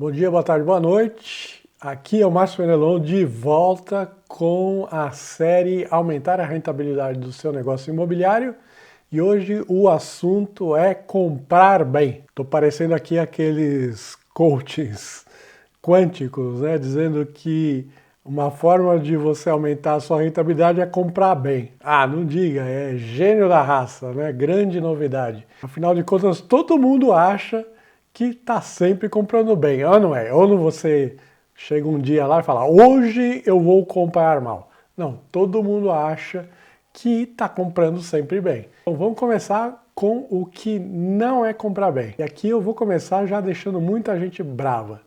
Bom dia, boa tarde, boa noite. Aqui é o Márcio Fenelon de volta com a série Aumentar a Rentabilidade do Seu Negócio Imobiliário. E hoje o assunto é comprar bem. Estou parecendo aqui aqueles coaches quânticos, né? Dizendo que uma forma de você aumentar a sua rentabilidade é comprar bem. Ah, não diga, é gênio da raça, né? Grande novidade. Afinal de contas, todo mundo acha que está sempre comprando bem, ou não é? Ou não você chega um dia lá e fala, hoje eu vou comprar mal. Não, todo mundo acha que está comprando sempre bem. Então vamos começar com o que não é comprar bem. E aqui eu vou começar já deixando muita gente brava.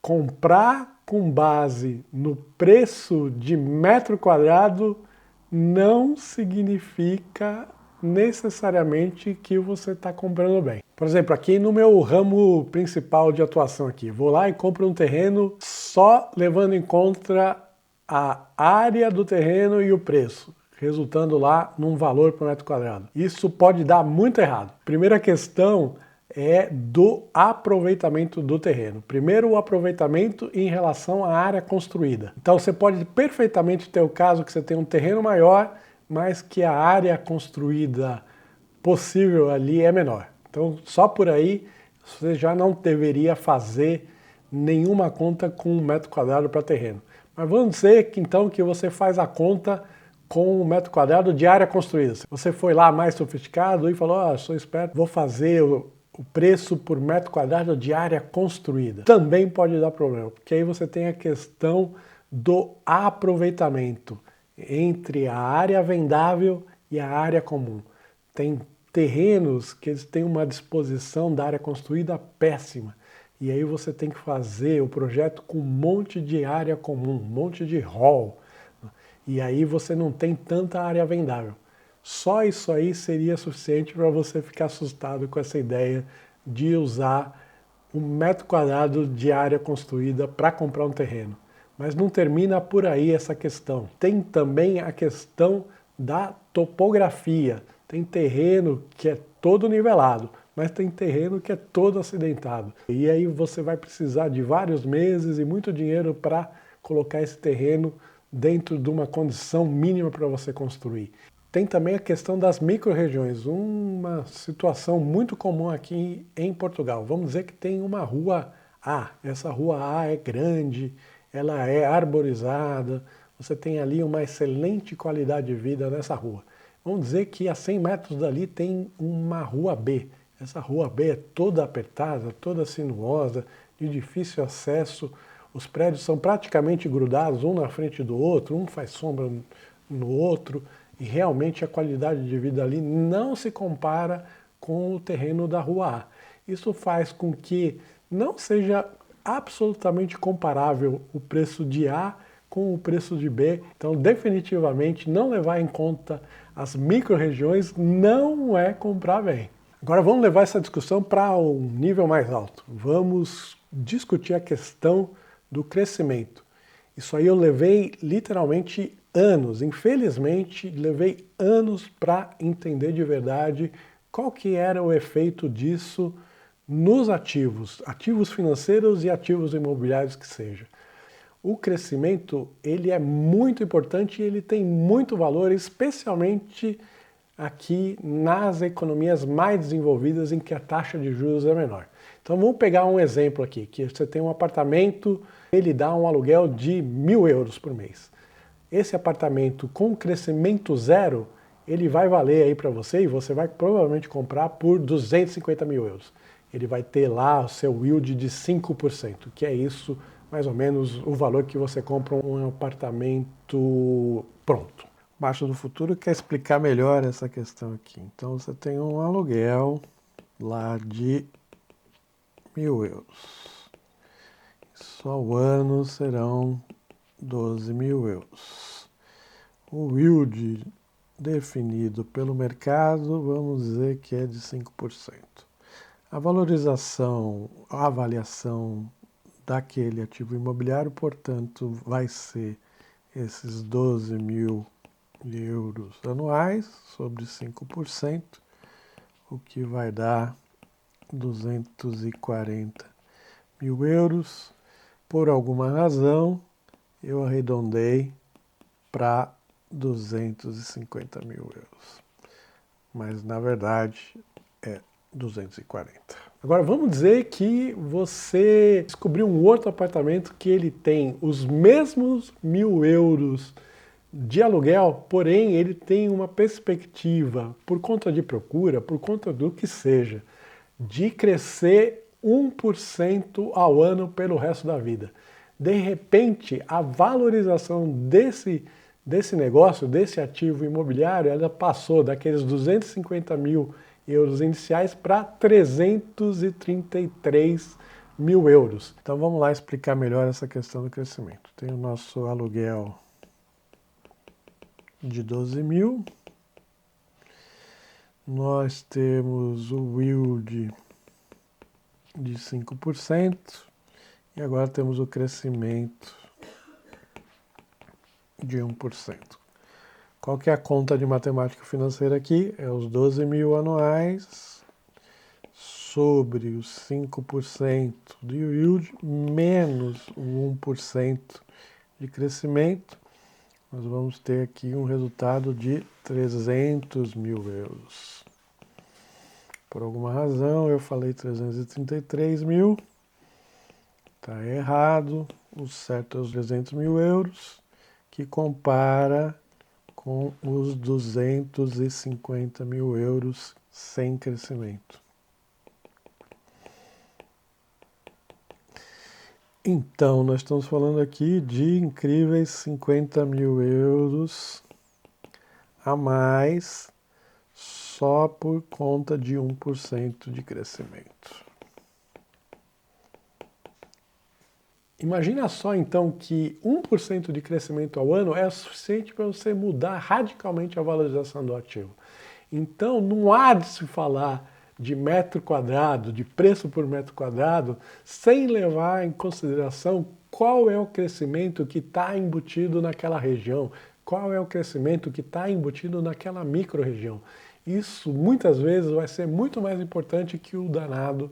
Comprar com base no preço de metro quadrado não significa necessariamente que você está comprando bem. Por exemplo, aqui no meu ramo principal de atuação aqui, vou lá e compro um terreno só levando em conta a área do terreno e o preço, resultando lá num valor por metro quadrado. Isso pode dar muito errado. Primeira questão é do aproveitamento do terreno. Primeiro, o aproveitamento em relação à área construída. Então, você pode perfeitamente ter o caso que você tem um terreno maior, mas que a área construída possível ali é menor. Então, só por aí, você já não deveria fazer nenhuma conta com um metro quadrado para terreno. Mas vamos dizer que então que você faz a conta com um metro quadrado de área construída. Você foi lá mais sofisticado e falou, sou esperto, vou fazer o preço por metro quadrado de área construída. Também pode dar problema, porque aí você tem a questão do aproveitamento entre a área vendável e a área comum. Tem terrenos que eles têm uma disposição da área construída péssima. E aí você tem que fazer o projeto com um monte de área comum, um monte de hall. E aí você não tem tanta área vendável. Só isso aí seria suficiente para você ficar assustado com essa ideia de usar um metro quadrado de área construída para comprar um terreno. Mas não termina por aí essa questão. Tem também a questão da topografia. Tem terreno que é todo nivelado, mas tem terreno que é todo acidentado. E aí você vai precisar de vários meses e muito dinheiro para colocar esse terreno dentro de uma condição mínima para você construir. Tem também a questão das micro-regiões, uma situação muito comum aqui em Portugal. Vamos dizer que tem uma rua A, essa rua A é grande, ela é arborizada, você tem ali uma excelente qualidade de vida nessa rua. Vamos dizer que a 100 metros dali tem uma rua B. Essa rua B é toda apertada, toda sinuosa, de difícil acesso. Os prédios são praticamente grudados um na frente do outro, um faz sombra no outro, e realmente a qualidade de vida ali não se compara com o terreno da rua A. Isso faz com que não seja absolutamente comparável o preço de A com o preço de B. Então, definitivamente, não levar em conta as micro-regiões não é comprar bem. Agora vamos levar essa discussão para um nível mais alto. Vamos discutir a questão do crescimento. Isso aí eu levei literalmente anos, infelizmente levei anos para entender de verdade qual que era o efeito disso nos ativos, ativos financeiros e ativos imobiliários que seja. O crescimento, ele é muito importante e ele tem muito valor, especialmente aqui nas economias mais desenvolvidas em que a taxa de juros é menor. Então vamos pegar um exemplo aqui, que você tem um apartamento, ele dá um aluguel de 1.000 euros por mês. Esse apartamento com crescimento zero, ele vai valer aí para você e você vai provavelmente comprar por 250 mil euros. Ele vai ter lá o seu yield de 5%, que é isso, mais ou menos, o valor que você compra um apartamento pronto. Baixo do Futuro quer explicar melhor essa questão aqui. Então você tem um aluguel lá de 1.000 euros. Só o ano serão 12.000 euros. O yield definido pelo mercado, vamos dizer que é de 5%. A valorização, a avaliação daquele ativo imobiliário, portanto, vai ser esses 12.000 euros anuais sobre 5%, o que vai dar 240 mil euros. Por alguma razão, eu arredondei para 250 mil euros. Mas, na verdade, é 240. Agora, vamos dizer que você descobriu um outro apartamento que ele tem os mesmos 1.000 euros de aluguel, porém ele tem uma perspectiva, por conta de procura, por conta do que seja, de crescer 1% ao ano pelo resto da vida. De repente, a valorização desse negócio, desse ativo imobiliário, ela passou daqueles 250 mil euros iniciais para 333 mil euros. Então vamos lá explicar melhor essa questão do crescimento. Tem o nosso aluguel de 12 mil, nós temos o yield de 5% e agora temos o crescimento de 1%. Qual que é a conta de matemática financeira aqui? É os 12 mil anuais sobre os 5% de yield menos o 1% de crescimento. Nós vamos ter aqui um resultado de 300 mil euros. Por alguma razão eu falei 333 mil, está errado, o certo é os 300 mil euros, que compara com os 250 mil euros sem crescimento. Então, nós estamos falando aqui de incríveis 50 mil euros a mais só por conta de 1% de crescimento. Imagina só então que 1% de crescimento ao ano é o suficiente para você mudar radicalmente a valorização do ativo. Então não há de se falar de metro quadrado, de preço por metro quadrado, sem levar em consideração qual é o crescimento que está embutido naquela região, qual é o crescimento que está embutido naquela micro-região. Isso muitas vezes vai ser muito mais importante que o danado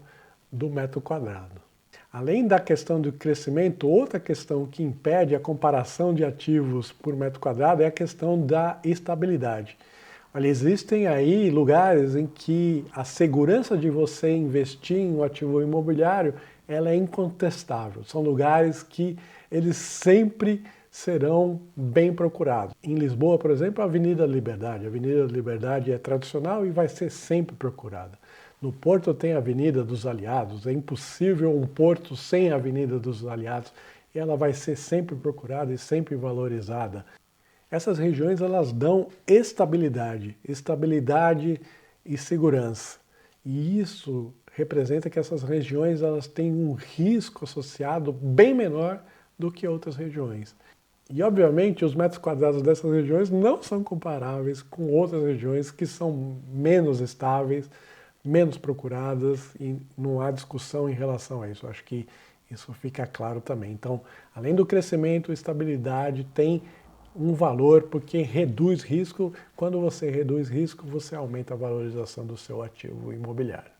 do metro quadrado. Além da questão do crescimento, outra questão que impede a comparação de ativos por metro quadrado é a questão da estabilidade. Olha, existem aí lugares em que a segurança de você investir em um ativo imobiliário ela é incontestável. São lugares que eles sempre serão bem procurados. Em Lisboa, por exemplo, a Avenida Liberdade. A Avenida Liberdade é tradicional e vai ser sempre procurada. No Porto tem a Avenida dos Aliados. É impossível um porto sem a Avenida dos Aliados. E ela vai ser sempre procurada e sempre valorizada. Essas regiões elas dão estabilidade e segurança. E isso representa que essas regiões elas têm um risco associado bem menor do que outras regiões. E obviamente os metros quadrados dessas regiões não são comparáveis com outras regiões que são menos estáveis, menos procuradas e não há discussão em relação a isso. Acho que isso fica claro também. Então, além do crescimento, estabilidade tem um valor porque reduz risco. Quando você reduz risco, você aumenta a valorização do seu ativo imobiliário.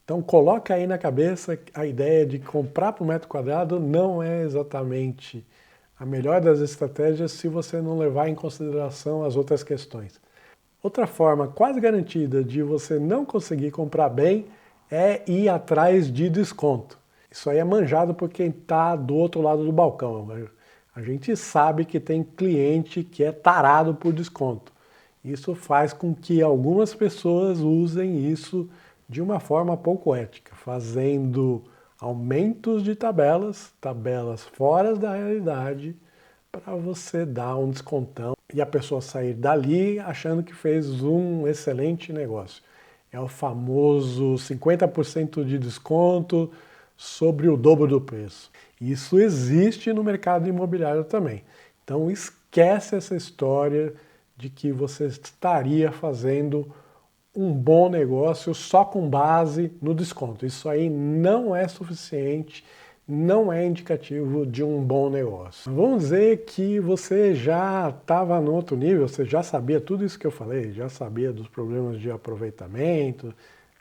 Então coloca aí na cabeça a ideia de comprar por metro quadrado não é exatamente a melhor das estratégias se você não levar em consideração as outras questões. Outra forma quase garantida de você não conseguir comprar bem é ir atrás de desconto. Isso aí é manjado por quem está do outro lado do balcão. A gente sabe que tem cliente que é tarado por desconto. Isso faz com que algumas pessoas usem isso de uma forma pouco ética, fazendo aumentos de tabelas fora da realidade, para você dar um descontão e a pessoa sair dali achando que fez um excelente negócio. É o famoso 50% de desconto sobre o dobro do preço. Isso existe no mercado imobiliário também. Então esquece essa história de que você estaria fazendo um bom negócio só com base no desconto. Isso aí não é suficiente, não é indicativo de um bom negócio. Vamos dizer que você já estava no outro nível, você já sabia tudo isso que eu falei, já sabia dos problemas de aproveitamento,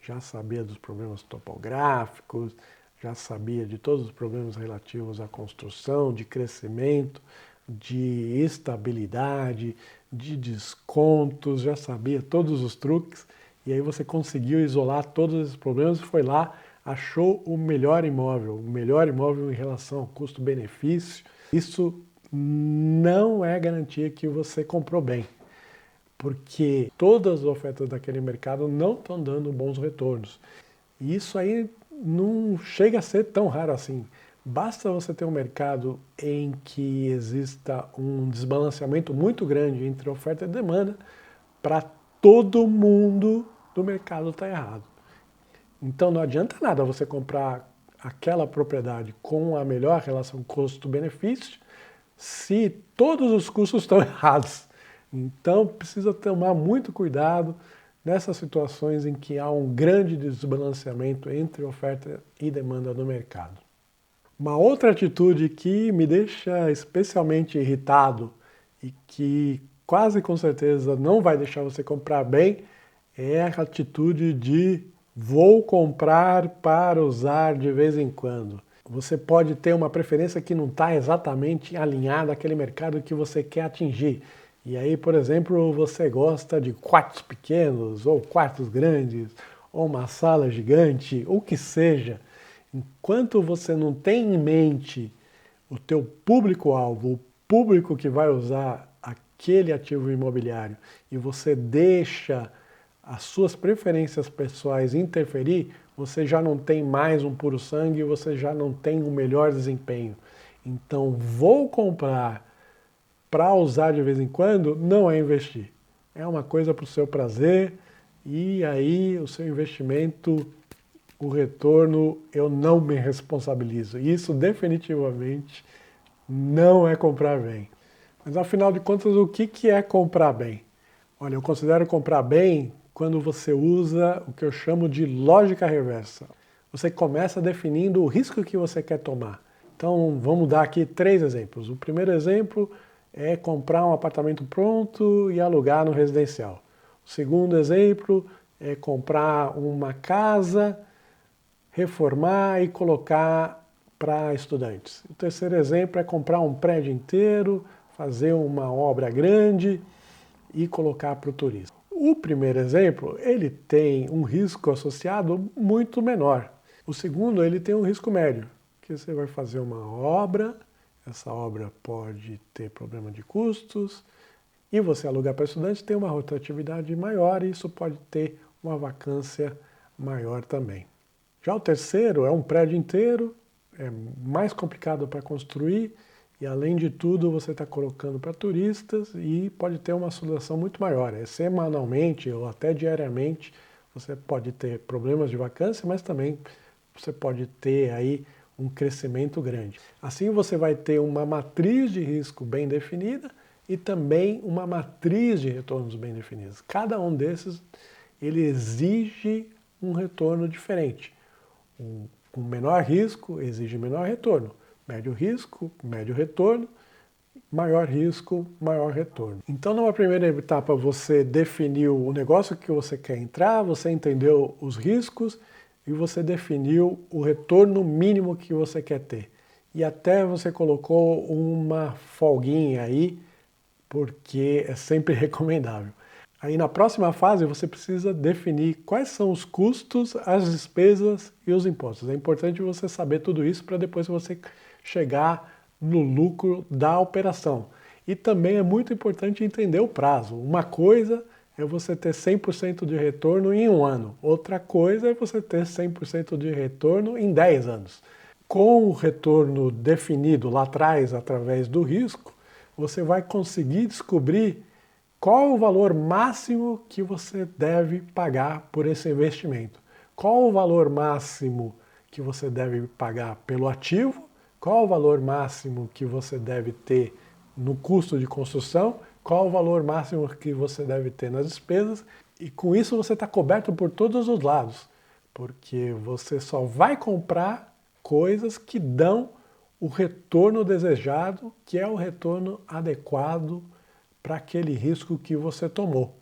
já sabia dos problemas topográficos, já sabia de todos os problemas relativos à construção, de crescimento, de estabilidade, de descontos, já sabia todos os truques, e aí você conseguiu isolar todos esses problemas e foi lá, achou o melhor imóvel em relação ao custo-benefício. Isso não é garantia que você comprou bem, porque todas as ofertas daquele mercado não estão dando bons retornos. E isso aí não chega a ser tão raro assim. Basta você ter um mercado em que exista um desbalanceamento muito grande entre oferta e demanda para todo mundo do mercado estar errado. Então não adianta nada você comprar aquela propriedade com a melhor relação custo-benefício se todos os custos estão errados. Então precisa tomar muito cuidado nessas situações em que há um grande desbalanceamento entre oferta e demanda no mercado. Uma outra atitude que me deixa especialmente irritado e que quase com certeza não vai deixar você comprar bem é a atitude de vou comprar para usar de vez em quando. Você pode ter uma preferência que não está exatamente alinhada àquele mercado que você quer atingir. E aí, por exemplo, você gosta de quartos pequenos, ou quartos grandes, ou uma sala gigante, o que seja. Enquanto você não tem em mente o teu público-alvo, o público que vai usar aquele ativo imobiliário, e você deixa as suas preferências pessoais interferir, você já não tem mais um puro sangue, você já não tem um melhor desempenho. Então, vou comprar para usar de vez em quando, não é investir. É uma coisa para o seu prazer e aí o seu investimento, o retorno, eu não me responsabilizo. Isso definitivamente não é comprar bem. Mas afinal de contas, o que é comprar bem? Olha, eu considero comprar bem quando você usa o que eu chamo de lógica reversa. Você começa definindo o risco que você quer tomar. Então, vamos dar aqui 3 exemplos. O primeiro exemplo é comprar um apartamento pronto e alugar no residencial. O segundo exemplo é comprar uma casa, reformar e colocar para estudantes. O terceiro exemplo é comprar um prédio inteiro, fazer uma obra grande e colocar para o turismo. O primeiro exemplo, ele tem um risco associado muito menor. O segundo, ele tem um risco médio, que você vai fazer uma obra, essa obra pode ter problema de custos, e você alugar para estudantes tem uma rotatividade maior e isso pode ter uma vacância maior também. Já o terceiro é um prédio inteiro, é mais complicado para construir, e além de tudo, você está colocando para turistas e pode ter uma oscilação muito maior. Semanalmente ou até diariamente, você pode ter problemas de vacância, mas também você pode ter aí um crescimento grande. Assim você vai ter uma matriz de risco bem definida e também uma matriz de retornos bem definidas. Cada um desses, ele exige um retorno diferente. Com menor risco, exige menor retorno. Médio risco, médio retorno, maior risco, maior retorno. Então, numa primeira etapa, você definiu o negócio que você quer entrar, você entendeu os riscos e você definiu o retorno mínimo que você quer ter. E até você colocou uma folguinha aí, porque é sempre recomendável. Aí na próxima fase você precisa definir quais são os custos, as despesas e os impostos. É importante você saber tudo isso para depois você chegar no lucro da operação. E também é muito importante entender o prazo. Uma coisa é você ter 100% de retorno em um ano. Outra coisa é você ter 100% de retorno em 10 anos. Com o retorno definido lá atrás, através do risco, você vai conseguir descobrir qual o valor máximo que você deve pagar por esse investimento. Qual o valor máximo que você deve pagar pelo ativo, qual o valor máximo que você deve ter no custo de construção, qual o valor máximo que você deve ter nas despesas, e com isso você está coberto por todos os lados, porque você só vai comprar coisas que dão o retorno desejado, que é o retorno adequado para aquele risco que você tomou,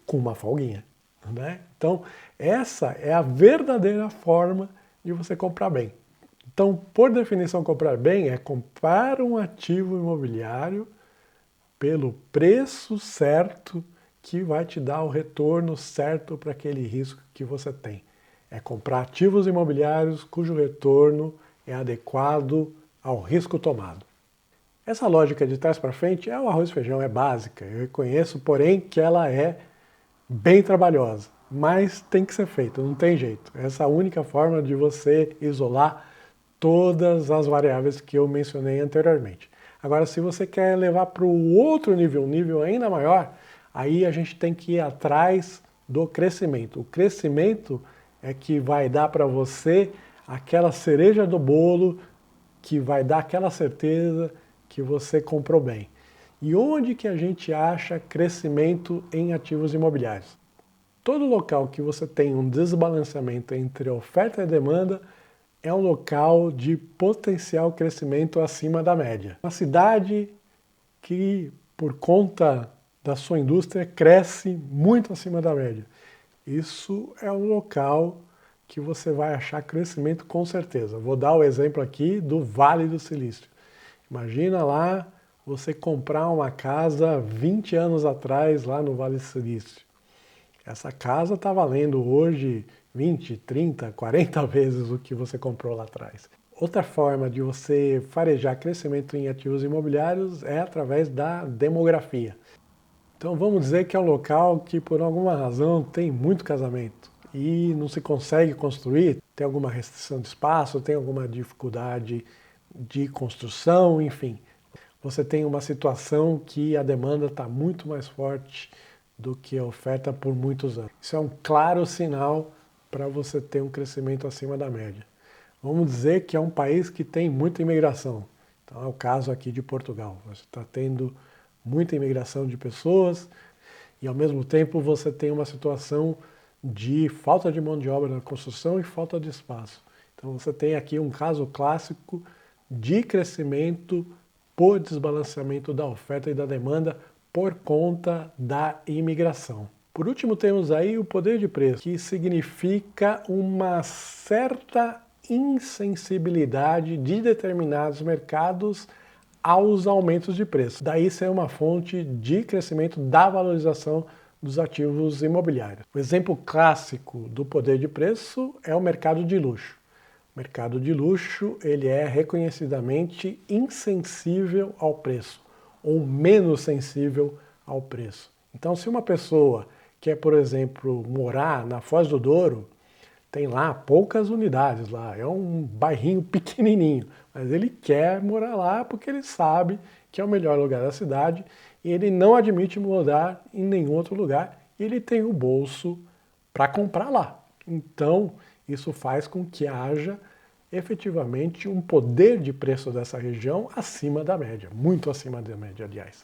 com uma folguinha, né? Então, essa é a verdadeira forma de você comprar bem. Então, por definição, comprar bem é comprar um ativo imobiliário pelo preço certo que vai te dar o retorno certo para aquele risco que você tem. É comprar ativos imobiliários cujo retorno é adequado ao risco tomado. Essa lógica de trás para frente é o arroz e feijão, é básica. Eu reconheço, porém, que ela é bem trabalhosa, mas tem que ser feito, não tem jeito. Essa é a única forma de você isolar todas as variáveis que eu mencionei anteriormente. Agora, se você quer levar para o outro nível, um nível ainda maior, aí a gente tem que ir atrás do crescimento. O crescimento é que vai dar para você aquela cereja do bolo, que vai dar aquela certeza que você comprou bem. E onde que a gente acha crescimento em ativos imobiliários? Todo local que você tem um desbalanceamento entre oferta e demanda é um local de potencial crescimento acima da média. Uma cidade que, por conta da sua indústria, cresce muito acima da média. Isso é um local que você vai achar crescimento com certeza. Vou dar o exemplo aqui do Vale do Silício. Imagina lá você comprar uma casa 20 anos atrás lá no Vale do Silício. Essa casa está valendo hoje 20, 30, 40 vezes o que você comprou lá atrás. Outra forma de você farejar crescimento em ativos imobiliários é através da demografia. Então vamos dizer que é um local que por alguma razão tem muito casamento e não se consegue construir, tem alguma restrição de espaço, tem alguma dificuldade de construção, enfim. Você tem uma situação que a demanda está muito mais forte do que a oferta por muitos anos. Isso é um claro sinal para você ter um crescimento acima da média. Vamos dizer que é um país que tem muita imigração. Então é o caso aqui de Portugal. Você está tendo muita imigração de pessoas e ao mesmo tempo você tem uma situação de falta de mão de obra na construção e falta de espaço. Então você tem aqui um caso clássico de crescimento por desbalanceamento da oferta e da demanda por conta da imigração. Por último, temos aí o poder de preço, que significa uma certa insensibilidade de determinados mercados aos aumentos de preço. Daí ser uma fonte de crescimento da valorização dos ativos imobiliários. O exemplo clássico do poder de preço é o mercado de luxo. O mercado de luxo ele é reconhecidamente insensível ao preço, ou menos sensível ao preço. Então, se uma pessoa quer, por exemplo, morar na Foz do Douro, tem lá poucas unidades lá, é um bairrinho pequenininho, mas ele quer morar lá porque ele sabe que é o melhor lugar da cidade e ele não admite morar em nenhum outro lugar e ele tem o bolso para comprar lá. Então, isso faz com que haja efetivamente um poder de preço dessa região acima da média, muito acima da média, aliás.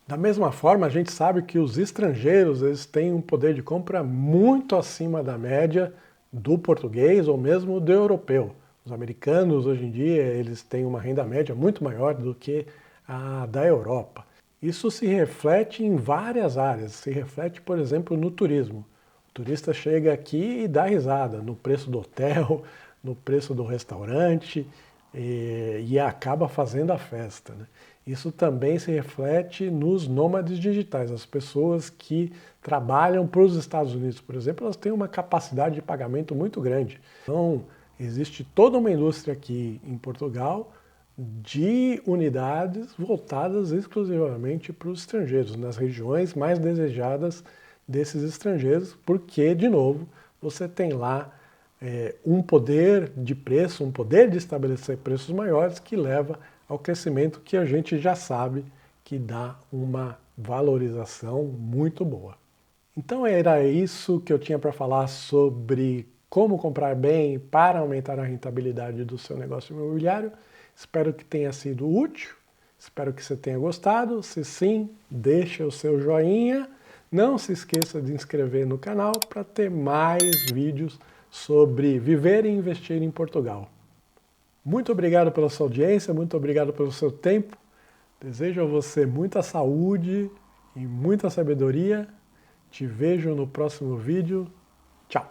Da mesma forma, a gente sabe que os estrangeiros eles têm um poder de compra muito acima da média do português ou mesmo do europeu. Os americanos, hoje em dia, eles têm uma renda média muito maior do que a da Europa. Isso se reflete em várias áreas. Se reflete, por exemplo, no turismo. O turista chega aqui e dá risada no preço do hotel, no preço do restaurante e acaba fazendo a festa, né? Isso também se reflete nos nômades digitais. As pessoas que trabalham para os Estados Unidos, por exemplo, elas têm uma capacidade de pagamento muito grande. Então, existe toda uma indústria aqui em Portugal de unidades voltadas exclusivamente para os estrangeiros, nas regiões mais desejadas desses estrangeiros, porque, de novo, você tem lá um poder de preço, um poder de estabelecer preços maiores que leva ao crescimento que a gente já sabe que dá uma valorização muito boa. Então era isso que eu tinha para falar sobre como comprar bem para aumentar a rentabilidade do seu negócio imobiliário. Espero que tenha sido útil, espero que você tenha gostado. Se sim, deixa o seu joinha. Não se esqueça de inscrever no canal para ter mais vídeos sobre viver e investir em Portugal. Muito obrigado pela sua audiência, muito obrigado pelo seu tempo. Desejo a você muita saúde e muita sabedoria. Te vejo no próximo vídeo. Tchau!